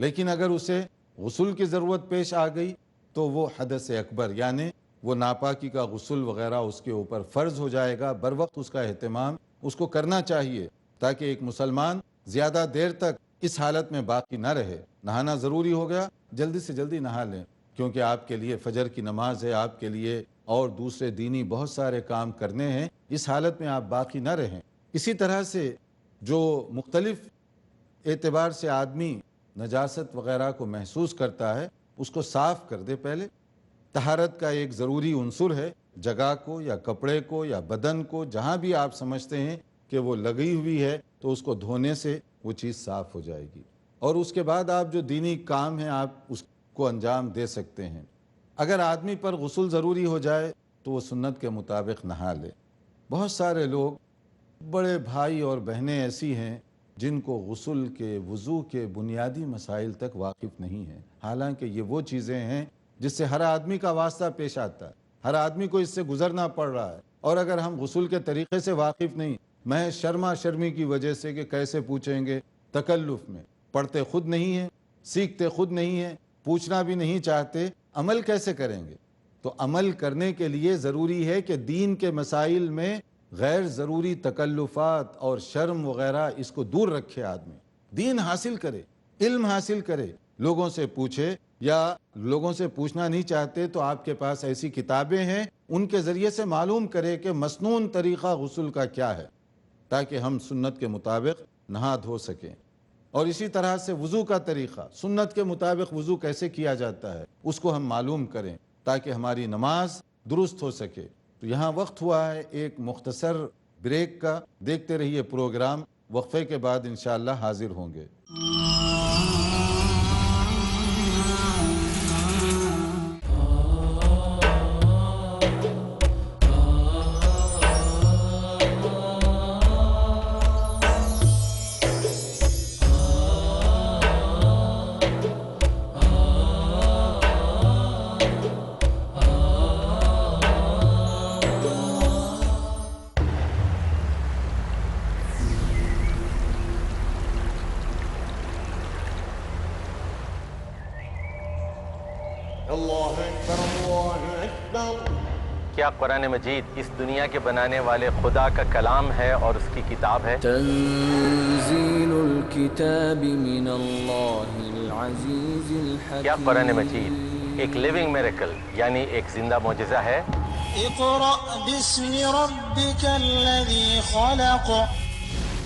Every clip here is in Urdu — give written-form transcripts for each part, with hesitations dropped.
لیکن اگر اسے غسل کی ضرورت پیش آ گئی تو وہ حدث اکبر یعنی وہ ناپاکی کا غسل وغیرہ اس کے اوپر فرض ہو جائے گا۔ بر وقت اس کا اہتمام اس کو کرنا چاہیے تاکہ ایک مسلمان زیادہ دیر تک اس حالت میں باقی نہ رہے۔ نہانا ضروری ہو گیا، جلدی سے جلدی نہا لیں، کیونکہ آپ کے لیے فجر کی نماز ہے، آپ کے لیے اور دوسرے دینی بہت سارے کام کرنے ہیں، اس حالت میں آپ باقی نہ رہیں۔ اسی طرح سے جو مختلف اعتبار سے آدمی نجاست وغیرہ کو محسوس کرتا ہے اس کو صاف کر دے پہلے۔ طہارت کا ایک ضروری عنصر ہے، جگہ کو یا کپڑے کو یا بدن کو جہاں بھی آپ سمجھتے ہیں کہ وہ لگی ہوئی ہے تو اس کو دھونے سے وہ چیز صاف ہو جائے گی، اور اس کے بعد آپ جو دینی کام ہیں آپ اس کو انجام دے سکتے ہیں۔ اگر آدمی پر غسل ضروری ہو جائے تو وہ سنت کے مطابق نہا لے۔ بہت سارے لوگ، بڑے بھائی اور بہنیں ایسی ہیں جن کو غسل کے، وضو کے بنیادی مسائل تک واقف نہیں ہیں، حالانکہ یہ وہ چیزیں ہیں جس سے ہر آدمی کا واسطہ پیش آتا ہے، ہر آدمی کو اس سے گزرنا پڑ رہا ہے، اور اگر ہم غسل کے طریقے سے واقف نہیں، میں شرما شرمی کی وجہ سے کہ کیسے پوچھیں گے، تکلف میں پڑھتے خود نہیں ہیں، سیکھتے خود نہیں ہیں، پوچھنا بھی نہیں چاہتے، عمل کیسے کریں گے؟ تو عمل کرنے کے لیے ضروری ہے کہ دین کے مسائل میں غیر ضروری تکلفات اور شرم وغیرہ اس کو دور رکھے، آدمی دین حاصل کرے، علم حاصل کرے، لوگوں سے پوچھے، یا لوگوں سے پوچھنا نہیں چاہتے تو آپ کے پاس ایسی کتابیں ہیں ان کے ذریعے سے معلوم کرے کہ مسنون طریقہ غسل کا کیا ہے، تاکہ ہم سنت کے مطابق نہا دھو سکیں۔ اور اسی طرح سے وضو کا طریقہ، سنت کے مطابق وضو کیسے کیا جاتا ہے اس کو ہم معلوم کریں تاکہ ہماری نماز درست ہو سکے۔ تو یہاں وقت ہوا ہے ایک مختصر بریک کا، دیکھتے رہیے پروگرام، وقفے کے بعد انشاءاللہ حاضر ہوں گے۔ کیا قرآن مجید اس دنیا کے بنانے والے خدا کا کلام ہے اور اس کی کتاب ہے؟ تنزیل الکتاب من اللہ العزیز الحکیم۔ کیا قرآن مجید ایک لیونگ میریکل یعنی ایک زندہ معجزہ ہے؟ اقرأ باسم ربک الذی خلق۔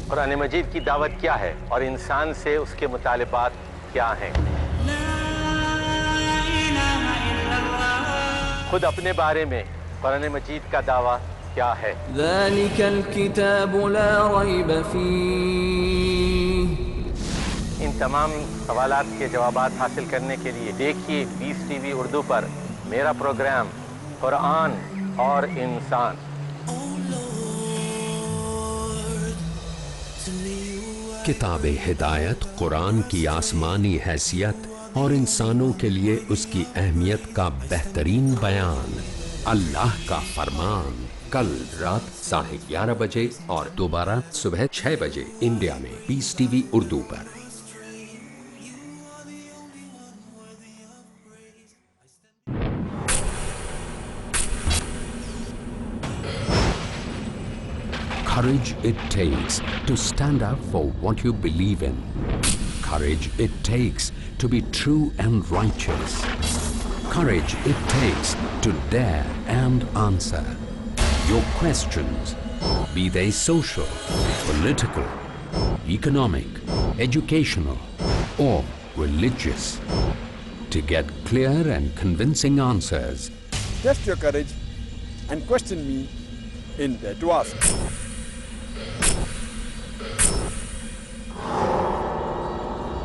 قرآن مجید کی دعوت کیا ہے اور انسان سے اس کے مطالبات کیا ہیں؟ خود اپنے بارے میں قرآن مجید کا دعویٰ کیا ہے؟ ذالک الکتاب لا ریب فیہ۔ ان تمام سوالات کے جوابات حاصل کرنے کے لیے دیکھیے پیس ٹی وی اردو پر میرا پروگرام قرآن اور انسان۔ کتاب ہدایت قرآن کی آسمانی حیثیت اور انسانوں کے لیے اس کی اہمیت کا بہترین بیان۔ اللہ کا فرمان، کل رات 11:30 بجے اور دوبارہ صبح 6 بجے انڈیا میں پیس ٹی وی اردو پر۔ Courage it takes to stand up for what you believe in. Courage it takes to be true and righteous. Courage it takes to dare and answer your questions, be they social, political, economic, educational, or religious. To get clear and convincing answers, test your courage and question me in Dare to Ask.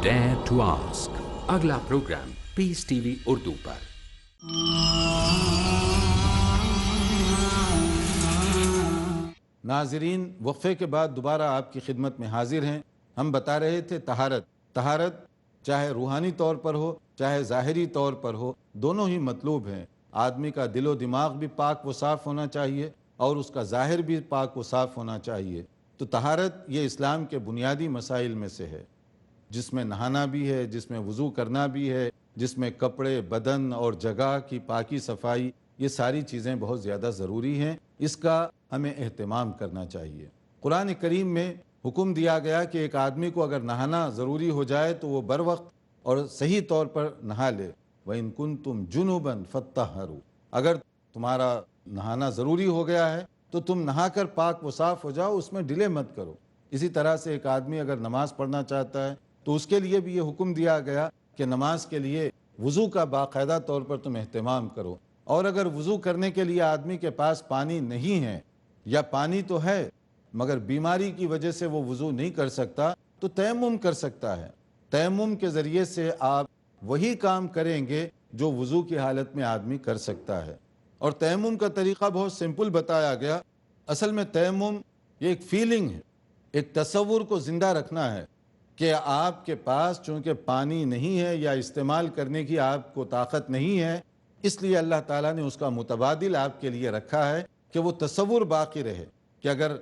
Dare to Ask اگلا پروگرام پیس ٹی وی اردو پر۔ ناظرین، وقفے کے بعد دوبارہ آپ کی خدمت میں حاضر ہیں۔ ہم بتا رہے تھے طہارت چاہے روحانی طور پر ہو چاہے ظاہری طور پر ہو، دونوں ہی مطلوب ہیں۔ آدمی کا دل و دماغ بھی پاک و صاف ہونا چاہیے اور اس کا ظاہر بھی پاک و صاف ہونا چاہیے۔ تو طہارت یہ اسلام کے بنیادی مسائل میں سے ہے۔ جس میں نہانا بھی ہے، جس میں وضو کرنا بھی ہے، جس میں کپڑے، بدن اور جگہ کی پاکی صفائی، یہ ساری چیزیں بہت زیادہ ضروری ہیں، اس کا ہمیں اہتمام کرنا چاہیے۔ قرآن کریم میں حکم دیا گیا کہ ایک آدمی کو اگر نہانا ضروری ہو جائے تو وہ بر وقت اور صحیح طور پر نہا لے۔ وَإِن كُنتُمْ جُنُبًا فَاتَّطَہَّرُوا، اگر تمہارا نہانا ضروری ہو گیا ہے تو تم نہا کر پاک و صاف ہو جاؤ، اس میں ڈیلے مت کرو۔ اسی طرح سے ایک آدمی اگر نماز پڑھنا چاہتا ہے تو اس کے لیے بھی یہ حکم دیا گیا کہ نماز کے لیے وضو کا باقاعدہ طور پر تم اہتمام کرو، اور اگر وضو کرنے کے لیے آدمی کے پاس پانی نہیں ہے یا پانی تو ہے مگر بیماری کی وجہ سے وہ وضو نہیں کر سکتا تو تیمم کر سکتا ہے۔ تیمم کے ذریعے سے آپ وہی کام کریں گے جو وضو کی حالت میں آدمی کر سکتا ہے۔ اور تیمم کا طریقہ بہت سمپل بتایا گیا۔ اصل میں تیمم یہ ایک فیلنگ ہے، ایک تصور کو زندہ رکھنا ہے کہ آپ کے پاس چونکہ پانی نہیں ہے یا استعمال کرنے کی آپ کو طاقت نہیں ہے، اس لیے اللہ تعالیٰ نے اس کا متبادل آپ کے لیے رکھا ہے کہ وہ تصور باقی رہے کہ اگر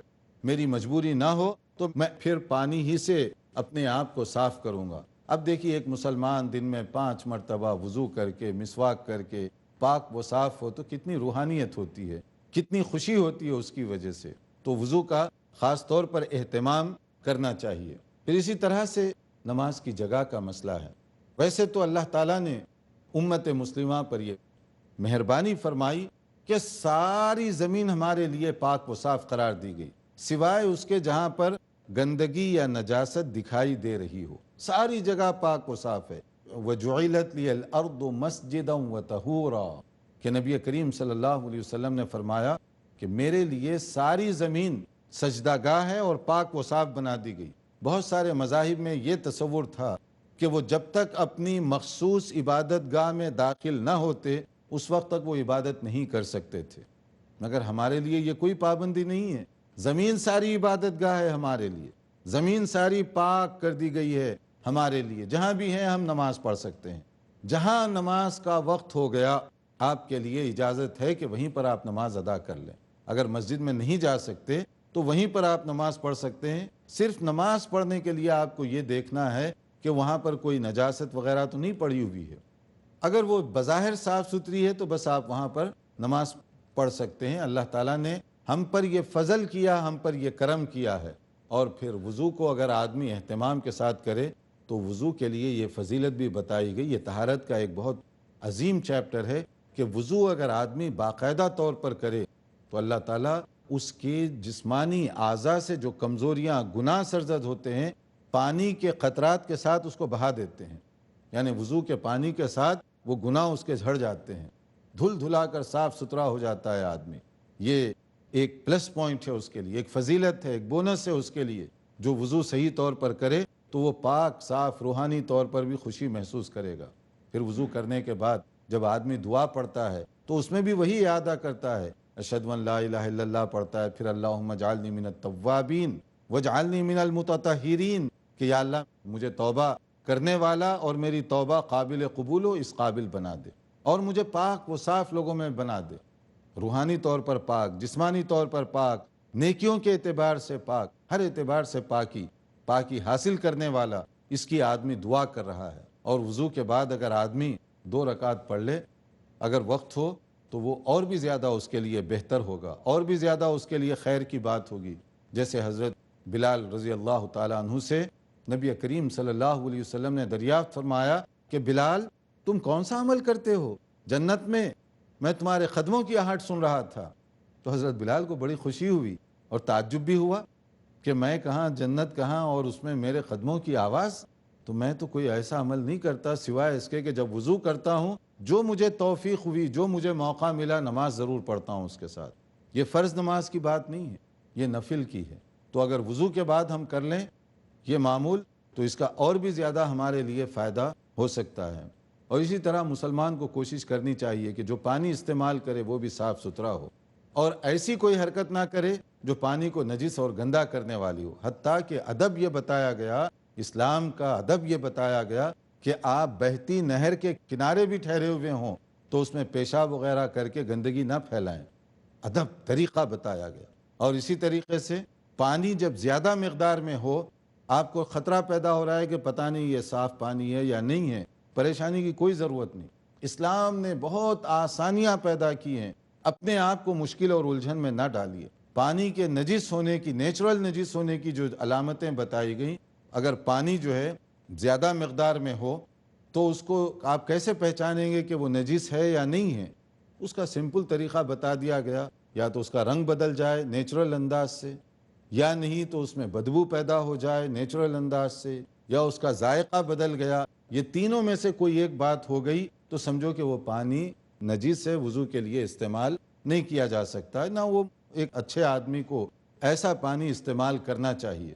میری مجبوری نہ ہو تو میں پھر پانی ہی سے اپنے آپ کو صاف کروں گا۔ اب دیکھیے ایک مسلمان دن میں 5 مرتبہ وضو کر کے مسواک کر کے پاک و صاف ہو تو کتنی روحانیت ہوتی ہے، کتنی خوشی ہوتی ہے اس کی وجہ سے۔ تو وضو کا خاص طور پر اہتمام کرنا چاہیے۔ پھر اسی طرح سے نماز کی جگہ کا مسئلہ ہے۔ ویسے تو اللہ تعالیٰ نے امت مسلمہ پر یہ مہربانی فرمائی کہ ساری زمین ہمارے لیے پاک و صاف قرار دی گئی، سوائے اس کے جہاں پر گندگی یا نجاست دکھائی دے رہی ہو، ساری جگہ پاک و صاف ہے۔ وَجُعِلَتْ لِيَ الْأَرْضُ مَسْجِدًا وَطَهُورًا، کہ نبی کریم صلی اللہ علیہ وسلم نے فرمایا کہ میرے لیے ساری زمین سجدہ گاہ ہے اور پاک و صاف بنا دی گئی۔ بہت سارے مذاہب میں یہ تصور تھا کہ وہ جب تک اپنی مخصوص عبادت گاہ میں داخل نہ ہوتے اس وقت تک وہ عبادت نہیں کر سکتے تھے، مگر ہمارے لیے یہ کوئی پابندی نہیں ہے۔ زمین ساری عبادت گاہ ہے ہمارے لیے، زمین ساری پاک کر دی گئی ہے ہمارے لیے، جہاں بھی ہیں ہم نماز پڑھ سکتے ہیں۔ جہاں نماز کا وقت ہو گیا آپ کے لیے اجازت ہے کہ وہیں پر آپ نماز ادا کر لیں۔ اگر مسجد میں نہیں جا سکتے تو وہیں پر آپ نماز پڑھ سکتے ہیں۔ صرف نماز پڑھنے کے لیے آپ کو یہ دیکھنا ہے کہ وہاں پر کوئی نجاست وغیرہ تو نہیں پڑی ہوئی ہے۔ اگر وہ بظاہر صاف ستھری ہے تو بس آپ وہاں پر نماز پڑھ سکتے ہیں۔ اللہ تعالیٰ نے ہم پر یہ فضل کیا، ہم پر یہ کرم کیا ہے۔ اور پھر وضو کو اگر آدمی اہتمام کے ساتھ کرے تو وضو کے لیے یہ فضیلت بھی بتائی گئی۔ یہ طہارت کا ایک بہت عظیم چیپٹر ہے کہ وضو اگر آدمی باقاعدہ طور پر کرے تو اللہ تعالیٰ اس کے جسمانی اعضاء سے جو کمزوریاں گناہ سرزد ہوتے ہیں پانی کے قطرات کے ساتھ اس کو بہا دیتے ہیں، یعنی وضو کے پانی کے ساتھ وہ گناہ اس کے جھڑ جاتے ہیں، دھل دھلا کر صاف ستھرا ہو جاتا ہے آدمی۔ یہ ایک پلس پوائنٹ ہے اس کے لیے، ایک فضیلت ہے، ایک بونس ہے اس کے لیے۔ جو وضو صحیح طور پر کرے تو وہ پاک صاف روحانی طور پر بھی خوشی محسوس کرے گا۔ پھر وضو کرنے کے بعد جب آدمی دعا پڑھتا ہے تو اس میں بھی وہی اعادہ کرتا ہے، اشہد ان لا الہ الا اللہ پڑھتا ہے، پھر اللہم اجعلنی من التوابین واجعلنی من المتطہرین، کہ یا اللہ مجھے توبہ کرنے والا اور میری توبہ قابل قبول ہو، اس قابل بنا دے، اور مجھے پاک و صاف لوگوں میں بنا دے، روحانی طور پر پاک، جسمانی طور پر پاک، نیکیوں کے اعتبار سے پاک، ہر اعتبار سے پاکی حاصل کرنے والا، اس کی آدمی دعا کر رہا ہے۔ اور وضو کے بعد اگر آدمی 2 رکعت پڑھ لے اگر وقت ہو تو وہ اور بھی زیادہ اس کے لیے بہتر ہوگا، اور بھی زیادہ اس کے لیے خیر کی بات ہوگی۔ جیسے حضرت بلال رضی اللہ تعالیٰ عنہ سے نبی کریم صلی اللہ علیہ وسلم نے دریافت فرمایا کہ بلال تم کون سا عمل کرتے ہو جنت میں تمہارے قدموں کی آہٹ سن رہا تھا۔ تو حضرت بلال کو بڑی خوشی ہوئی اور تعجب بھی ہوا کہ میں کہاں، جنت کہاں، اور اس میں میرے قدموں کی آواز؟ تو میں تو کوئی ایسا عمل نہیں کرتا سوائے اس کے کہ جب وضو کرتا ہوں جو مجھے توفیق ہوئی، جو مجھے موقع ملا، نماز ضرور پڑھتا ہوں اس کے ساتھ۔ یہ فرض نماز کی بات نہیں ہے، یہ نفل کی ہے۔ تو اگر وضو کے بعد ہم کر لیں یہ معمول تو اس کا اور بھی زیادہ ہمارے لیے فائدہ ہو سکتا ہے۔ اور اسی طرح مسلمان کو کوشش کرنی چاہیے کہ جو پانی استعمال کرے وہ بھی صاف ستھرا ہو، اور ایسی کوئی حرکت نہ کرے جو پانی کو نجس اور گندا کرنے والی ہو۔ حتیٰ کہ ادب یہ بتایا گیا، اسلام کا ادب یہ بتایا گیا کہ آپ بہتی نہر کے کنارے بھی ٹھہرے ہوئے ہوں تو اس میں پیشاب وغیرہ کر کے گندگی نہ پھیلائیں، ادب طریقہ بتایا گیا۔ اور اسی طریقے سے پانی جب زیادہ مقدار میں ہو آپ کو خطرہ پیدا ہو رہا ہے کہ پتہ نہیں یہ صاف پانی ہے یا نہیں ہے، پریشانی کی کوئی ضرورت نہیں۔ اسلام نے بہت آسانیاں پیدا کی ہیں، اپنے آپ کو مشکل اور الجھن میں نہ ڈالیے۔ پانی کے نجس ہونے کی، نیچرل نجس ہونے کی جو علامتیں بتائی گئیں، اگر پانی جو ہے زیادہ مقدار میں ہو تو اس کو آپ کیسے پہچانیں گے کہ وہ نجس ہے یا نہیں ہے؟ اس کا سمپل طریقہ بتا دیا گیا، یا تو اس کا رنگ بدل جائے نیچرل انداز سے، یا نہیں تو اس میں بدبو پیدا ہو جائے نیچرل انداز سے، یا اس کا ذائقہ بدل گیا۔ یہ تینوں میں سے کوئی ایک بات ہو گئی تو سمجھو کہ وہ پانی نجس ہے، وضو کے لیے استعمال نہیں کیا جا سکتا، نہ وہ ایک اچھے آدمی کو ایسا پانی استعمال کرنا چاہیے۔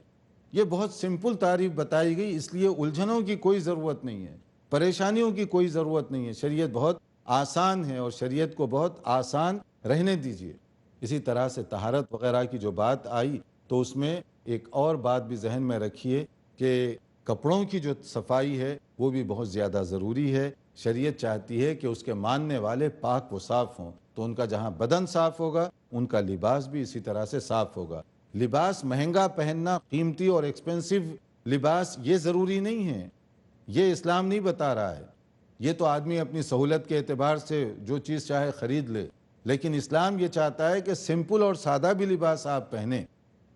یہ بہت سمپل تعریف بتائی گئی، اس لیے الجھنوں کی کوئی ضرورت نہیں ہے، پریشانیوں کی کوئی ضرورت نہیں ہے۔ شریعت بہت آسان ہے اور شریعت کو بہت آسان رہنے دیجیے۔ اسی طرح سے طہارت وغیرہ کی جو بات آئی تو اس میں ایک اور بات بھی ذہن میں رکھیے کہ کپڑوں کی جو صفائی ہے وہ بھی بہت زیادہ ضروری ہے۔ شریعت چاہتی ہے کہ اس کے ماننے والے پاک و صاف ہوں، تو ان کا جہاں بدن صاف ہوگا ان کا لباس بھی اسی طرح سے صاف ہوگا۔ لباس مہنگا پہننا، قیمتی اور ایکسپینسو لباس یہ ضروری نہیں ہے، یہ اسلام نہیں بتا رہا ہے۔ یہ تو آدمی اپنی سہولت کے اعتبار سے جو چیز چاہے خرید لے، لیکن اسلام یہ چاہتا ہے کہ سمپل اور سادہ بھی لباس آپ پہنیں،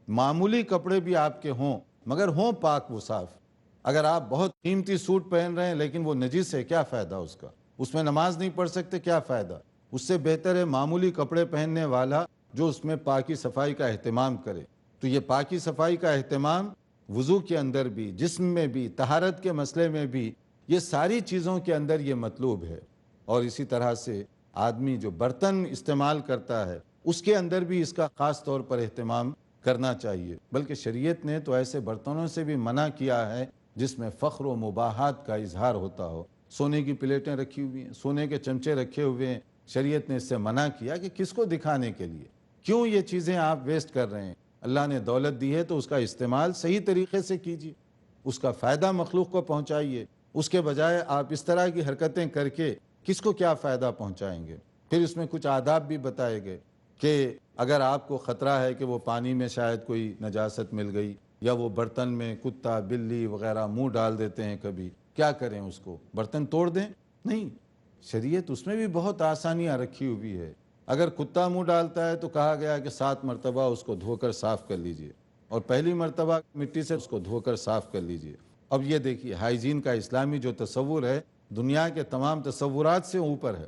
معمولی کپڑے بھی آپ کے ہوں مگر ہوں پاک و صاف۔ اگر آپ بہت قیمتی سوٹ پہن رہے ہیں لیکن وہ نجس ہے، کیا فائدہ اس کا؟ اس میں نماز نہیں پڑھ سکتے، کیا فائدہ؟ اس سے بہتر ہے معمولی کپڑے پہننے والا جو اس میں پاکی صفائی کا اہتمام کرے۔ تو یہ پاکی صفائی کا اہتمام وضو کے اندر بھی، جسم میں بھی، طہارت کے مسئلے میں بھی، یہ ساری چیزوں کے اندر یہ مطلوب ہے۔ اور اسی طرح سے آدمی جو برتن استعمال کرتا ہے اس کے اندر بھی اس کا خاص طور پر اہتمام کرنا چاہیے۔ بلکہ شریعت نے تو ایسے برتنوں سے بھی منع کیا ہے جس میں فخر و مباحات کا اظہار ہوتا ہو۔ سونے کی پلیٹیں رکھی ہوئی ہیں، سونے کے چمچے رکھے ہوئے ہیں، شریعت نے اس سے منع کیا کہ کس کو دکھانے کے لیے، کیوں یہ چیزیں آپ ویسٹ کر رہے ہیں؟ اللہ نے دولت دی ہے تو اس کا استعمال صحیح طریقے سے کیجیے، اس کا فائدہ مخلوق کو پہنچائیے۔ اس کے بجائے آپ اس طرح کی حرکتیں کر کے کس کو کیا فائدہ پہنچائیں گے؟ پھر اس میں کچھ آداب بھی بتائے گئے کہ اگر آپ کو خطرہ ہے کہ وہ پانی میں شاید کوئی نجاست مل گئی، یا وہ برتن میں کتا بلی وغیرہ منہ ڈال دیتے ہیں کبھی، کیا کریں؟ اس کو برتن توڑ دیں؟ نہیں، شریعت اس میں بھی بہت آسانیاں رکھی ہوئی ہے۔ اگر کتا منہ ڈالتا ہے تو کہا گیا کہ 7 مرتبہ اس کو دھو کر صاف کر لیجئے، اور پہلی مرتبہ مٹی سے اس کو دھو کر صاف کر لیجئے۔ اب یہ دیکھیے، ہائیجین کا اسلامی جو تصور ہے دنیا کے تمام تصورات سے اوپر ہے،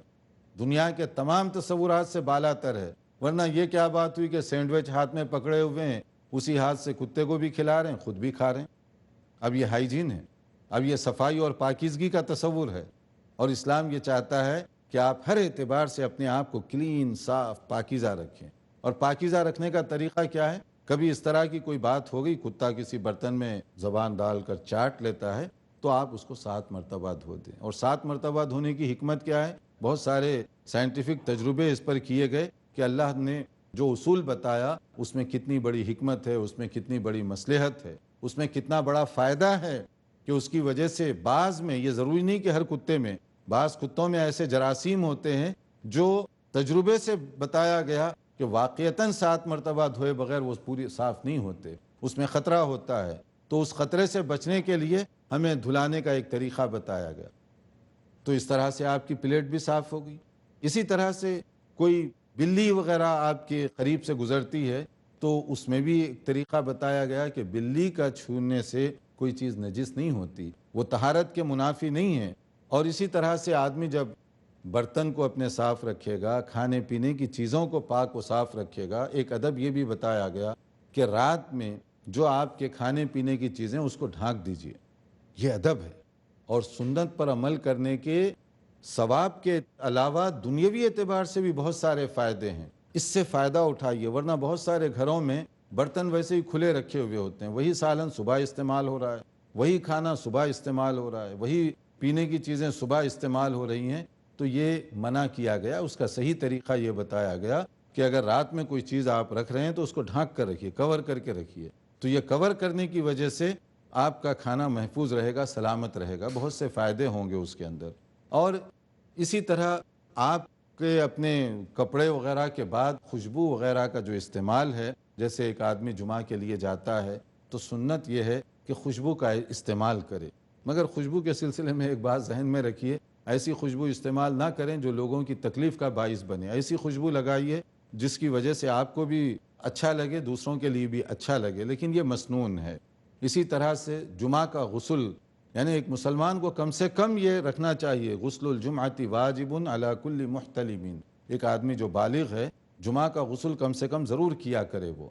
دنیا کے تمام تصورات سے بالا تر ہے۔ ورنہ یہ کیا بات ہوئی کہ سینڈوچ ہاتھ میں پکڑے ہوئے ہیں، اسی ہاتھ سے کتے کو بھی کھلا رہے ہیں، خود بھی کھا رہے ہیں۔ اب یہ ہائیجین ہے، اب یہ صفائی اور پاکیزگی کا تصور ہے۔ اور اسلام یہ چاہتا ہے کہ آپ ہر اعتبار سے اپنے آپ کو کلین، صاف، پاکیزہ رکھیں۔ اور پاکیزہ رکھنے کا طریقہ کیا ہے؟ کبھی اس طرح کی کوئی بات ہو گئی، کتا کسی برتن میں زبان ڈال کر چاٹ لیتا ہے، تو آپ اس کو 7 مرتبہ دھو دیں۔ اور 7 مرتبہ دھونے کی حکمت کیا ہے؟ بہت سارے سائنٹیفک تجربے اس پر کیے گئے کہ اللہ نے جو اصول بتایا اس میں کتنی بڑی حکمت ہے، اس میں کتنی بڑی مصلحت ہے، اس میں کتنا بڑا فائدہ ہے کہ اس کی وجہ سے بعض میں، یہ ضروری نہیں کہ ہر کتے میں، بعض کتوں میں ایسے جراثیم ہوتے ہیں جو تجربے سے بتایا گیا کہ واقعتاً 7 مرتبہ دھوئے بغیر وہ پوری صاف نہیں ہوتے، اس میں خطرہ ہوتا ہے۔ تو اس خطرے سے بچنے کے لیے ہمیں دھلانے کا ایک طریقہ بتایا گیا۔ تو اس طرح سے آپ کی پلیٹ بھی صاف ہوگی۔ اسی طرح سے کوئی بلی وغیرہ آپ کے قریب سے گزرتی ہے تو اس میں بھی ایک طریقہ بتایا گیا کہ بلی کا چھونے سے کوئی چیز نجس نہیں ہوتی، وہ طہارت کے منافی نہیں ہے۔ اور اسی طرح سے آدمی جب برتن کو اپنے صاف رکھے گا، کھانے پینے کی چیزوں کو پاک و صاف رکھے گا، ایک ادب یہ بھی بتایا گیا کہ رات میں جو آپ کے کھانے پینے کی چیزیں اس کو ڈھانک دیجئے، یہ ادب ہے۔ اور سنت پر عمل کرنے کے ثواب کے علاوہ دنیاوی اعتبار سے بھی بہت سارے فائدے ہیں، اس سے فائدہ اٹھائیے۔ ورنہ بہت سارے گھروں میں برتن ویسے ہی کھلے رکھے ہوئے ہوتے ہیں، وہی سالن صبح استعمال ہو رہا ہے، وہی کھانا صبح استعمال ہو رہا ہے، وہی پینے کی چیزیں صبح استعمال ہو رہی ہیں۔ تو یہ منع کیا گیا، اس کا صحیح طریقہ یہ بتایا گیا کہ اگر رات میں کوئی چیز آپ رکھ رہے ہیں تو اس کو ڈھانک کر رکھیے، کور کر کے رکھیے۔ تو یہ کور کرنے کی وجہ سے آپ کا کھانا محفوظ رہے گا، سلامت رہے گا، بہت سے فائدے ہوں گے اس کے اندر۔ اور اسی طرح آپ کے اپنے کپڑے وغیرہ کے بعد خوشبو وغیرہ کا جو استعمال ہے، جیسے ایک آدمی جمعہ کے لیے جاتا ہے تو سنت یہ ہے کہ خوشبو کا استعمال کرے، مگر خوشبو کے سلسلے میں ایک بات ذہن میں رکھیے، ایسی خوشبو استعمال نہ کریں جو لوگوں کی تکلیف کا باعث بنے۔ ایسی خوشبو لگائیے جس کی وجہ سے آپ کو بھی اچھا لگے، دوسروں کے لیے بھی اچھا لگے، لیکن یہ مسنون ہے۔ اسی طرح سے جمعہ کا غسل، یعنی ایک مسلمان کو کم سے کم یہ رکھنا چاہیے، غسل الجمعۃ واجب علی کل محتلم، ایک آدمی جو بالغ ہے جمعہ کا غسل کم سے کم ضرور کیا کرے وہ۔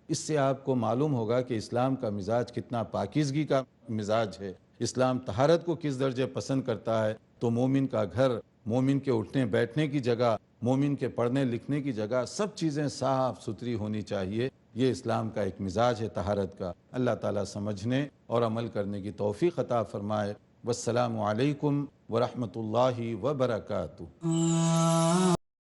اس سے آپ کو معلوم ہوگا کہ اسلام کا مزاج کتنا پاکیزگی کا مزاج ہے، اسلام طہارت کو کس درجے پسند کرتا ہے۔ تو مومن کا گھر، مومن کے اٹھنے بیٹھنے کی جگہ، مومن کے پڑھنے لکھنے کی جگہ، سب چیزیں صاف ستھری ہونی چاہیے۔ یہ اسلام کا ایک مزاج ہے طہارت کا۔ اللہ تعالیٰ سمجھنے اور عمل کرنے کی توفیق عطا فرمائے۔ والسلام علیکم ورحمۃ اللہ وبرکاتہ۔